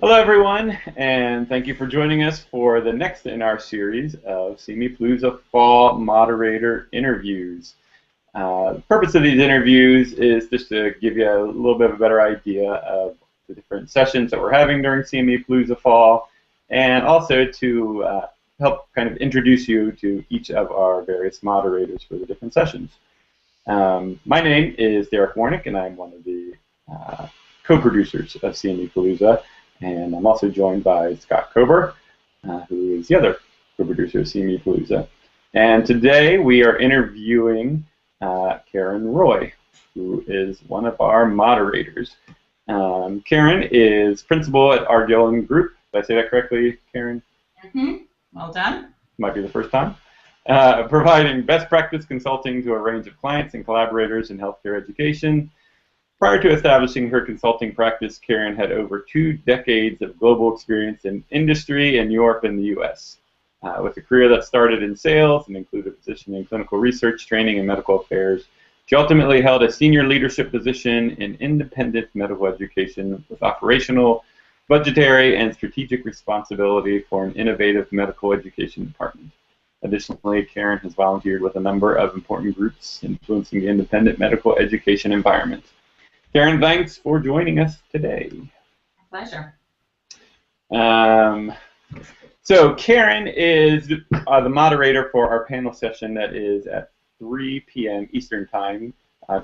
Hello, everyone, and thank you for joining us for the next in our series of CME Palooza Fall Moderator Interviews. The purpose of these interviews is just to give you a little bit of a better idea of the different sessions that we're having during CME Palooza Fall, and also to help kind of introduce you to each of our various moderators for the different sessions. My name is Derek Warnick, and I'm one of the co-producers of CME Palooza. And I'm also joined by Scott Kober, who is the other co-producer of CME Palooza. And today we are interviewing Karen Roy, who is one of our moderators. Karen is principal at Argillon Group. Did I say that correctly, Karen? Mm-hmm. Well done. Might be the first time. Providing best practice consulting to a range of clients and collaborators in healthcare education. Prior to establishing her consulting practice, Karen had over 2 decades of global experience in industry in Europe and the U.S. With a career that started in sales and included a position in clinical research, training, and medical affairs, she ultimately held a senior leadership position in independent medical education with operational, budgetary, and strategic responsibility for an innovative medical education department. Additionally, Karen has volunteered with a number of important groups influencing the independent medical education environment. Karen, thanks for joining us today. Pleasure. So Karen is the moderator for our panel session that is at 3 p.m. Eastern Time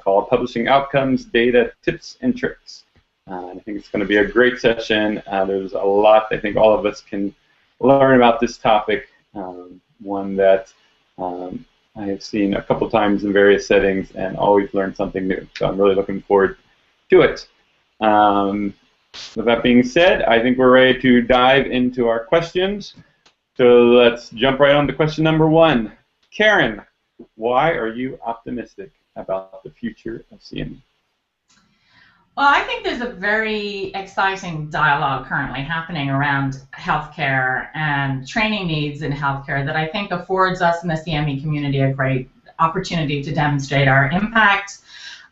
called Publishing Outcomes, Data, Tips, and Tricks. I think it's going to be a great session. There's a lot I think all of us can learn about this topic, one that I have seen a couple times in various settings and always learn something new. So I'm really looking forward to it. With that being said, I think we're ready to dive into our questions. So let's jump right on to question number 1. Karen, why are you optimistic about the future of CME? Well, I think there's a very exciting dialogue currently happening around healthcare and training needs in healthcare that I think affords us in the CME community a great opportunity to demonstrate our impact,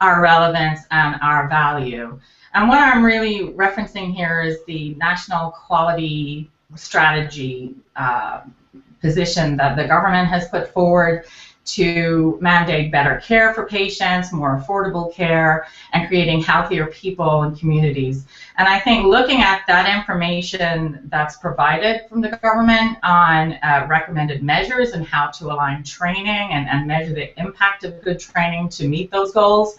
our relevance, and our value. And what I'm really referencing here is the National Quality Strategy position that the government has put forward to mandate better care for patients, more affordable care, and creating healthier people and communities. And I think looking at that information that's provided from the government on recommended measures and how to align training and measure the impact of good training to meet those goals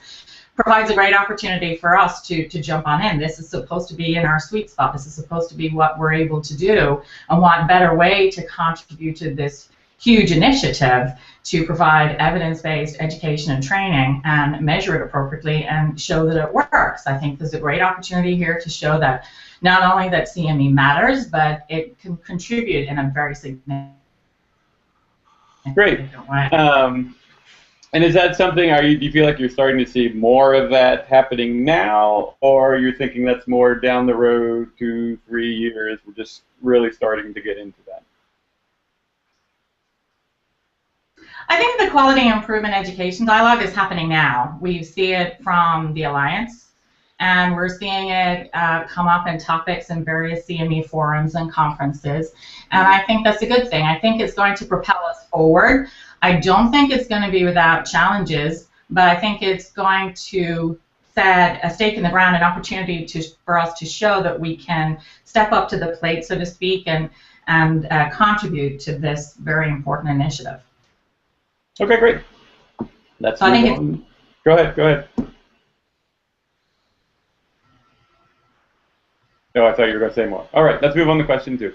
provides a great opportunity for us to jump on in. This is supposed to be in our sweet spot. This is supposed to be what we're able to do, and what better way to contribute to this huge initiative to provide evidence-based education and training and measure it appropriately and show that it works. I think there's a great opportunity here to show that not only that CME matters, but it can contribute in a very significant way. And is that something, do you feel like you're starting to see more of that happening now, or you're thinking that's more down the road, 2-3 years, we're just really starting to get into that? I think the quality improvement education dialogue is happening now. We see it from the Alliance, and we're seeing it come up in topics in various CME forums and conferences, and I think that's a good thing. I think it's going to propel us forward. I don't think it's going to be without challenges, but I think it's going to set a stake in the ground, an opportunity for us to show that we can step up to the plate, so to speak, and contribute to this very important initiative. Okay, great. Let's move on. Go ahead. Oh, I thought you were going to say more. All right, let's move on to question 2.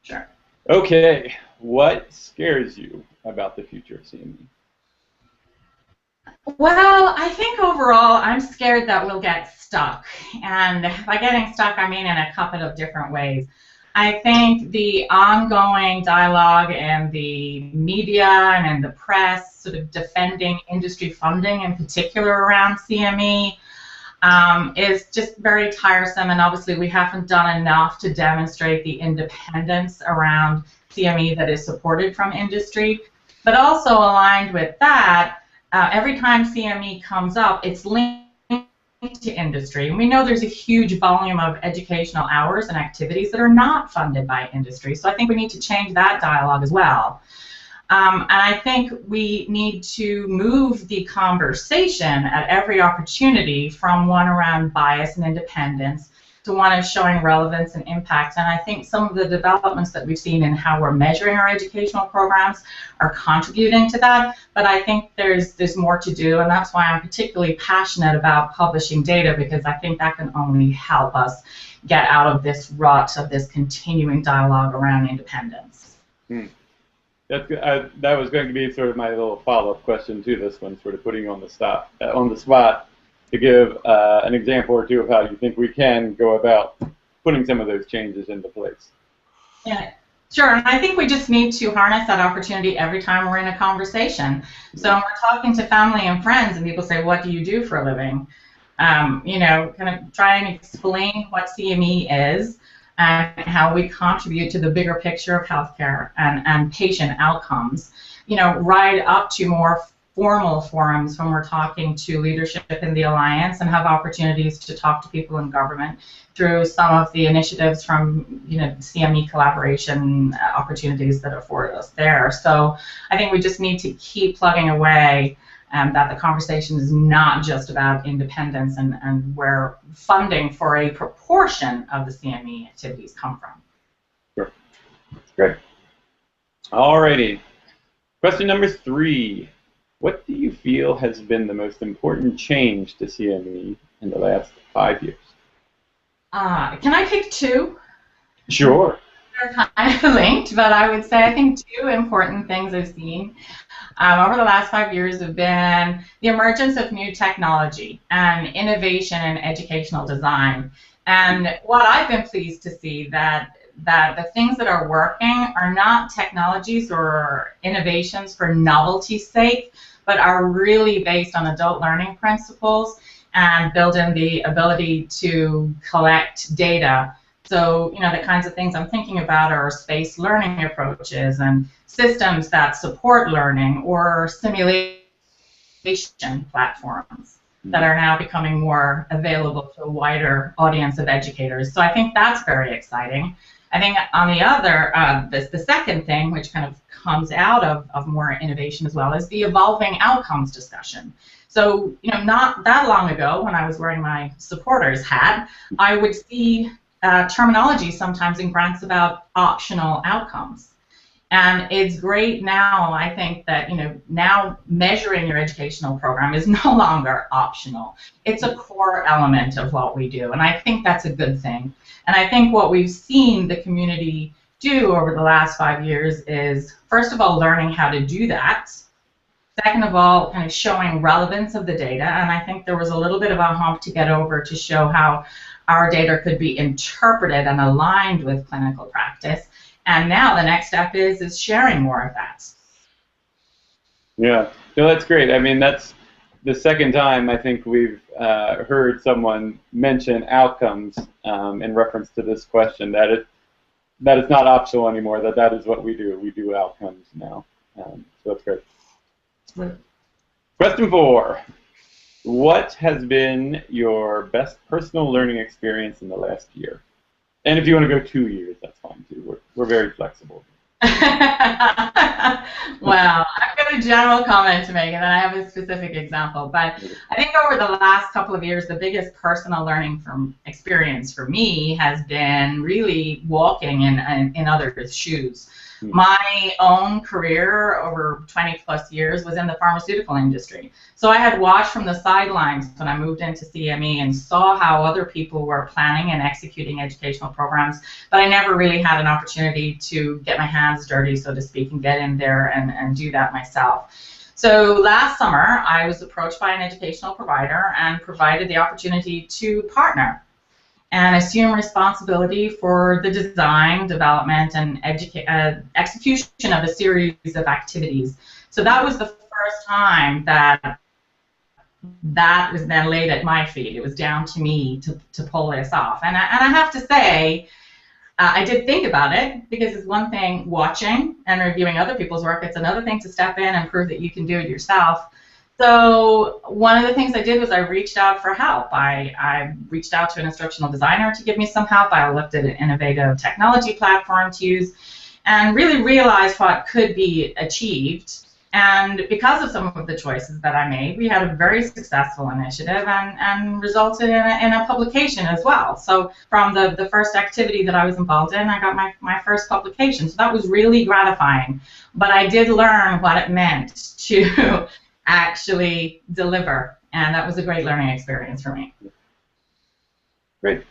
Sure. Okay, what scares you about the future of CME? Well, I think overall I'm scared that we'll get stuck. And by getting stuck, I mean in a couple of different ways. I think the ongoing dialogue and the media and in the press sort of defending industry funding in particular around CME is just very tiresome, and obviously we haven't done enough to demonstrate the independence around CME that is supported from industry. But also aligned with that, every time CME comes up, it's linked to industry. And we know there's a huge volume of educational hours and activities that are not funded by industry. So I think we need to change that dialogue as well. And I think we need to move the conversation at every opportunity from one around bias and independence to one of showing relevance and impact. And I think some of the developments that we've seen in how we're measuring our educational programs are contributing to that. But I think there's more to do, and that's why I'm particularly passionate about publishing data, because I think that can only help us get out of this rut of this continuing dialogue around independence. That's good. That was going to be sort of my little follow-up question to this one, sort of putting you on the spot to give an example or two of how you think we can go about putting some of those changes into place. Yeah, sure. And I think we just need to harness that opportunity every time we're in a conversation. So when we're talking to family and friends, and people say, "What do you do for a living?" You know, kind of try and explain what CME is, and how we contribute to the bigger picture of healthcare and patient outcomes, you know, right up to more formal forums when we're talking to leadership in the Alliance, and have opportunities to talk to people in government through some of the initiatives from, you know, CME collaboration opportunities that afford us there. So I think we just need to keep plugging away, that the conversation is not just about independence and where funding for a proportion of the CME activities come from. Sure. That's great. Alrighty. Question number 3. What do you feel has been the most important change to CME in the last 5 years? Can I pick 2? Sure. They're kind of linked, but I would say I think 2 important things I've seen over the last 5 years have been the emergence of new technology and innovation in educational design. And what I've been pleased to see that the things that are working are not technologies or innovations for novelty's sake, but are really based on adult learning principles and build in the ability to collect data. So, you know, the kinds of things I'm thinking about are space learning approaches and systems that support learning, or simulation platforms that are now becoming more available to a wider audience of educators. So I think that's very exciting. I think on the other, the second thing, which kind of comes out of more innovation as well, is the evolving outcomes discussion. So, you know, not that long ago, when I was wearing my supporters hat, I would see terminology sometimes in grants about optional outcomes. And it's great now, I think, that, you know, now measuring your educational program is no longer optional. It's a core element of what we do, and I think that's a good thing. And I think what we've seen the community do over the last 5 years is, first of all, learning how to do that. Second of all, kind of showing relevance of the data, and I think there was a little bit of a hump to get over to show how our data could be interpreted and aligned with clinical practice. And now the next step is sharing more of that. Yeah, no, that's great. I mean, that's the second time I think we've heard someone mention outcomes in reference to this question, that it's not optional anymore, that is what we do. We do outcomes now. So that's great. Right. Question 4. What has been your best personal learning experience in the last year? And if you want to go 2 years, that's fine too. We're very flexible. Well, I've got a general comment to make, and then I have a specific example. But I think over the last couple of years, the biggest personal learning experience for me has been really walking in others' shoes. My own career over 20 plus years was in the pharmaceutical industry. So I had watched from the sidelines when I moved into CME and saw how other people were planning and executing educational programs, but I never really had an opportunity to get my hands dirty, so to speak, and get in there and do that myself. So last summer, I was approached by an educational provider and provided the opportunity to partner and assume responsibility for the design, development, and execution of a series of activities. So that was the first time that was then laid at my feet. It was down to me to pull this off. And I have to say, I did think about it, because it's one thing watching and reviewing other people's work. It's another thing to step in and prove that you can do it yourself. So one of the things I did was I reached out for help. I reached out to an instructional designer to give me some help. I looked at an innovative technology platform to use and really realized what could be achieved. And because of some of the choices that I made, we had a very successful initiative and resulted in a publication as well. So from the first activity that I was involved in, I got my first publication. So that was really gratifying. But I did learn what it meant to actually deliver, and that was a great learning experience for me. Great.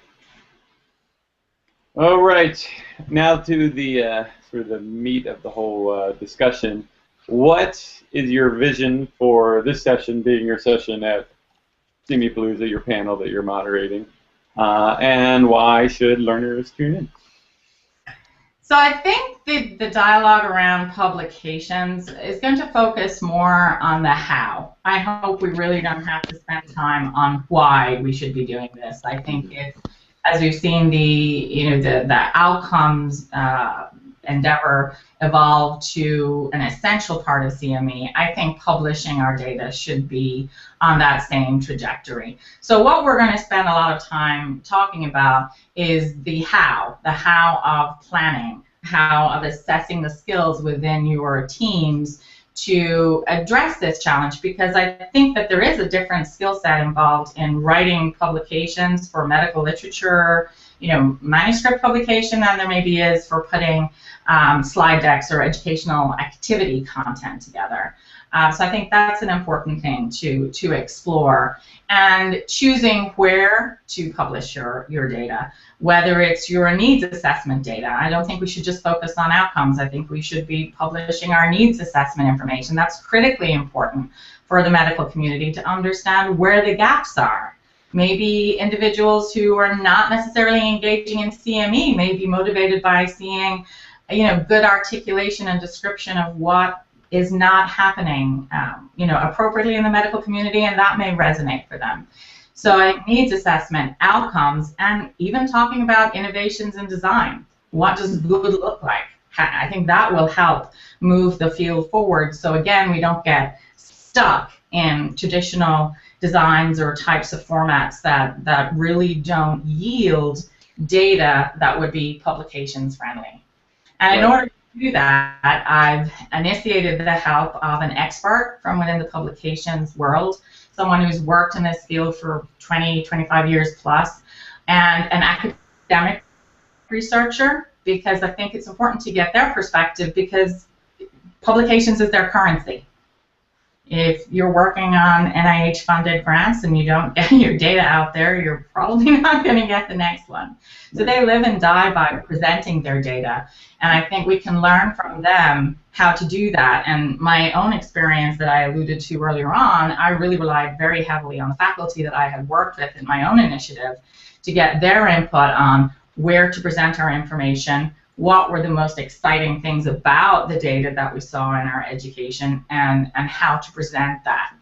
All right, now to the sort of the meat of the whole discussion. What is your vision for this session, being your session at CME-Palooza, your panel that you're moderating, and why should learners tune in? So I think the dialogue around publications is going to focus more on the how. I hope we really don't have to spend time on why we should be doing this. I think it's, as we've seen the outcomes endeavor evolve to an essential part of CME, I think publishing our data should be on that same trajectory. So what we're going to spend a lot of time talking about is the how of planning, how of assessing the skills within your teams to address this challenge, because I think that there is a different skill set involved in writing publications for medical literature, manuscript publication, than there maybe is for putting slide decks or educational activity content together. So I think that's an important thing to explore. And choosing where to publish your data, whether it's your needs assessment data. I don't think we should just focus on outcomes. I think we should be publishing our needs assessment information. That's critically important for the medical community to understand where the gaps are. Maybe individuals who are not necessarily engaging in CME may be motivated by seeing good articulation and description of what is not happening appropriately in the medical community, and that may resonate for them. So needs assessment, outcomes, and even talking about innovations in design. What does good look like? I think that will help move the field forward. So again, we don't get stuck in traditional designs or types of formats that really don't yield data that would be publications friendly. And in order to do that, I've initiated the help of an expert from within the publications world, someone who's worked in this field for 20, 25 years plus, and an academic researcher, because I think it's important to get their perspective, because publications is their currency. If you're working on NIH-funded grants and you don't get your data out there, you're probably not going to get the next one. So they live and die by presenting their data, and I think we can learn from them how to do that. And my own experience that I alluded to earlier on, I really relied very heavily on the faculty that I had worked with in my own initiative to get their input on where to present our information, what were the most exciting things about the data that we saw in our education, and how to present that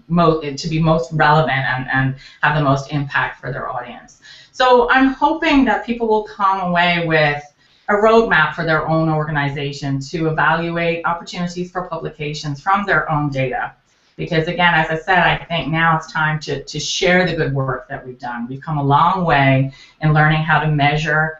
to be most relevant and have the most impact for their audience. So I'm hoping that people will come away with a roadmap for their own organization to evaluate opportunities for publications from their own data. Because again, as I said, I think now it's time to share the good work that we've done. We've come a long way in learning how to measure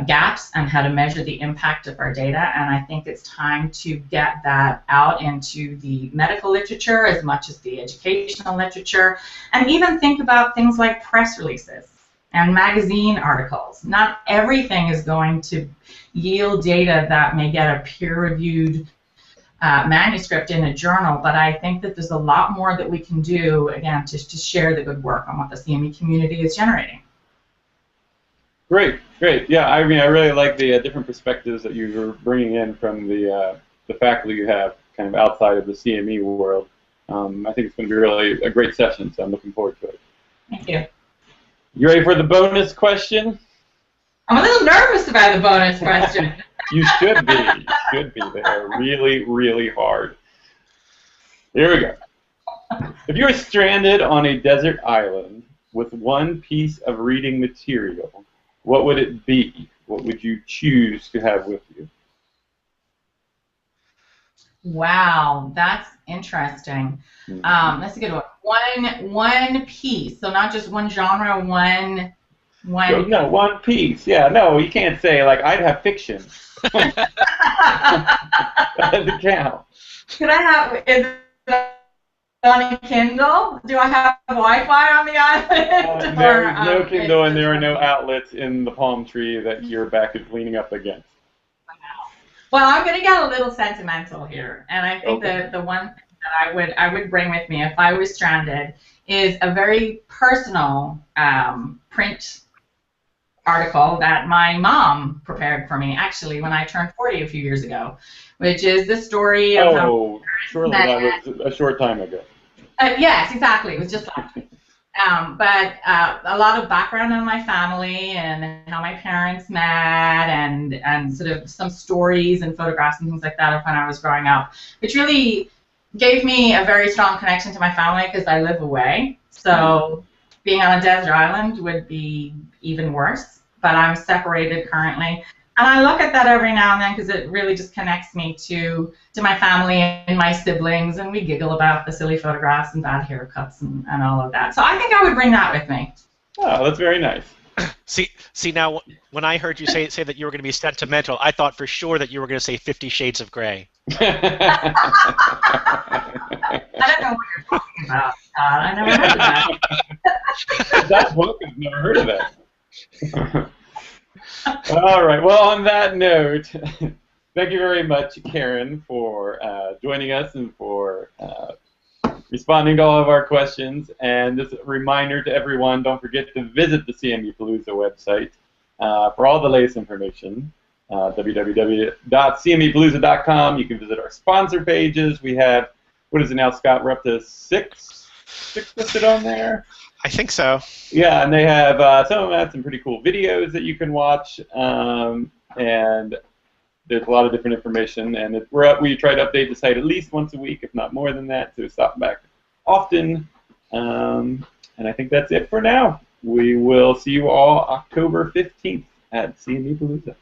gaps and how to measure the impact of our data, and I think it's time to get that out into the medical literature as much as the educational literature, and even think about things like press releases and magazine articles. Not everything is going to yield data that may get a peer-reviewed manuscript in a journal, but I think that there's a lot more that we can do, again, to share the good work on what the CME community is generating. Great, great. Yeah, I mean, I really like the different perspectives that you were bringing in from the faculty you have kind of outside of the CME world. I think it's going to be really a great session, so I'm looking forward to it. Thank you. You ready for the bonus question? I'm a little nervous about the bonus question. You should be. You should be. They are really, really hard. Here we go. If you were stranded on a desert island with one piece of reading material, what would it be? What would you choose to have with you? Wow, that's interesting. Mhm. That's a good one. One piece, so not just one genre, one No, One Piece. Yeah, no, you can't say like I'd have fiction. That doesn't count. Could I have, is it on a Kindle? Do I have Wi-Fi on the island? There Or is no it's Kindle and just there are one no piece? outlets in the palm tree that your back is leaning up against. Well, I'm going to get a little sentimental here, and I think Okay. that the one thing that I would bring with me if I was stranded is a very personal print article that my mom prepared for me actually when I turned 40 a few years ago, which is the story of how Oh, surely met. that was a short time ago. Yes, exactly. It was just last week. But a lot of background on my family and how my parents met, and sort of some stories and photographs and things like that of when I was growing up, which really gave me a very strong connection to my family because I live away. Mhm. So being on a desert island would be even worse. But I'm separated currently, and I look at that every now and then because it really just connects me to my family and my siblings, and we giggle about the silly photographs and bad haircuts and all of that. So I think I would bring that with me. Oh, that's very nice. See now, when I heard you say that you were going to be sentimental, I thought for sure that you were going to say 50 Shades of Grey. I don't know what you're talking about. I never heard of that. That book, I've never heard of that. All right. Well, on that note, thank you very much, Karen, for joining us and for responding to all of our questions. And just a reminder to everyone, don't forget to visit the CME Palooza website for all the latest information. www.cmepalooza.com. You can visit our sponsor pages. We have, what is it now, Scott? We're up to six listed on there. I think so. Yeah, and they have some of them have some pretty cool videos that you can watch, and there's a lot of different information. And we try to update the site at least once a week, if not more than that, so stop back often. And I think that's it for now. We will see you all October 15th at CME Palooza.